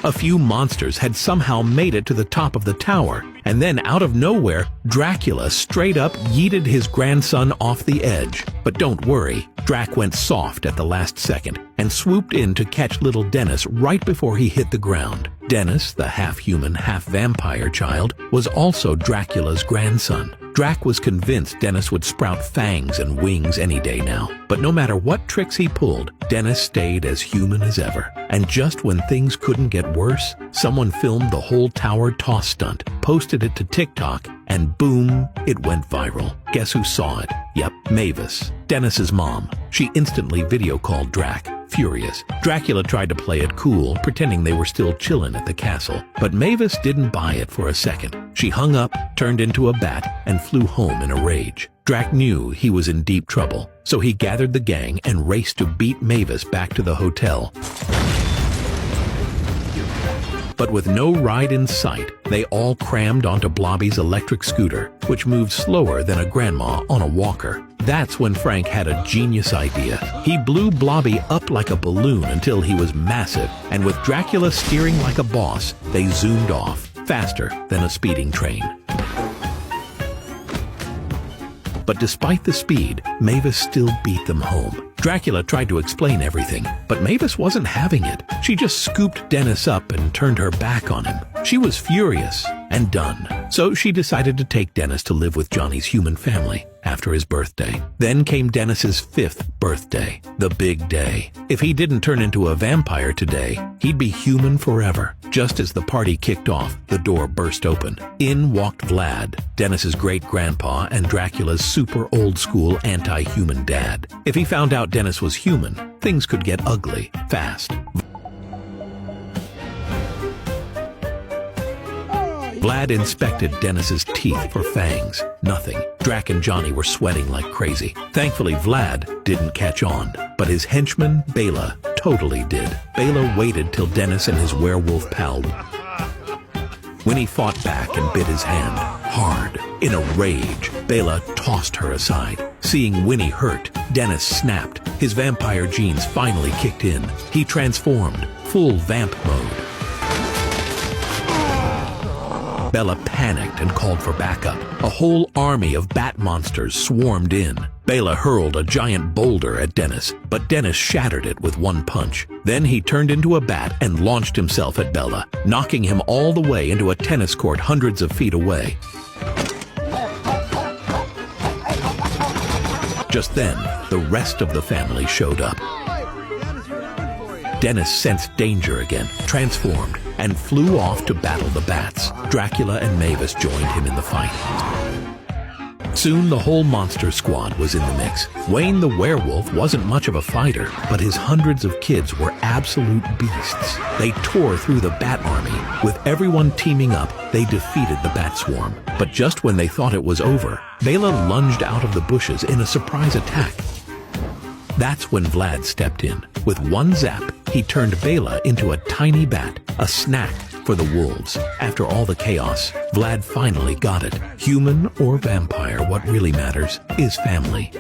A few monsters had somehow made it to the top of the tower, and then out of nowhere, Dracula straight up yeeted his grandson off the edge. But don't worry, Drac went soft at the last second and swooped in to catch little Dennis right before he hit the ground. Dennis, the half-human, half-vampire child, was also Dracula's grandson. Drac was convinced Dennis would sprout fangs and wings any day now. But no matter what tricks he pulled, Dennis stayed as human as ever. And just when things couldn't get worse, someone filmed the whole tower toss stunt, posted it to TikTok, and boom, it went viral. Guess who saw it? Yep, Mavis, Dennis's mom. She instantly video called Drac, furious. Dracula tried to play it cool, pretending they were still chillin' at the castle. But Mavis didn't buy it for a second. She hung up, turned into a bat, and flew home in a rage. Drac knew he was in deep trouble, so he gathered the gang and raced to beat Mavis back to the hotel. But with no ride in sight, they all crammed onto Blobby's electric scooter, which moved slower than a grandma on a walker. That's when Frank had a genius idea. He blew Blobby up like a balloon until he was massive, and with Dracula steering like a boss, they zoomed off, faster than a speeding train. But despite the speed, Mavis still beat them home. Dracula tried to explain everything, but Mavis wasn't having it. She just scooped Dennis up and turned her back on him. She was furious and done. So she decided to take Dennis to live with Johnny's human family after his birthday. Then came Dennis's 5th birthday, the big day. If he didn't turn into a vampire today, he'd be human forever. Just as the party kicked off, the door burst open. In walked Vlad, Dennis's great-grandpa and Dracula's super old-school anti-human dad. If he found out Dennis was human, things could get ugly fast. Vlad inspected Dennis's teeth for fangs. Nothing. Drac and Johnny were sweating like crazy. Thankfully, Vlad didn't catch on, but his henchman, Bela, totally did. Bela waited till Dennis and his werewolf pal. When he fought back and bit his hand, hard. In a rage, Bela tossed her aside. Seeing Winnie hurt, Dennis snapped. His vampire genes finally kicked in. He transformed, full vamp mode. Bela panicked and called for backup. A whole army of bat monsters swarmed in. Bela hurled a giant boulder at Dennis, but Dennis shattered it with one punch. Then he turned into a bat and launched himself at Bela, knocking him all the way into a tennis court hundreds of feet away. Just then, the rest of the family showed up. Dennis sensed danger again, transformed, and flew off to battle the bats. Dracula and Mavis joined him in the fight. Soon the whole monster squad was in the mix. Wayne the werewolf wasn't much of a fighter, but his hundreds of kids were absolute beasts. They tore through the bat army. With everyone teaming up, they defeated the bat swarm. But just when they thought it was over, Bela lunged out of the bushes in a surprise attack. That's when Vlad stepped in. With one zap, he turned Bela into a tiny bat, a snack for the wolves. After all the chaos, Vlad finally got it. Human or vampire, what really matters is family.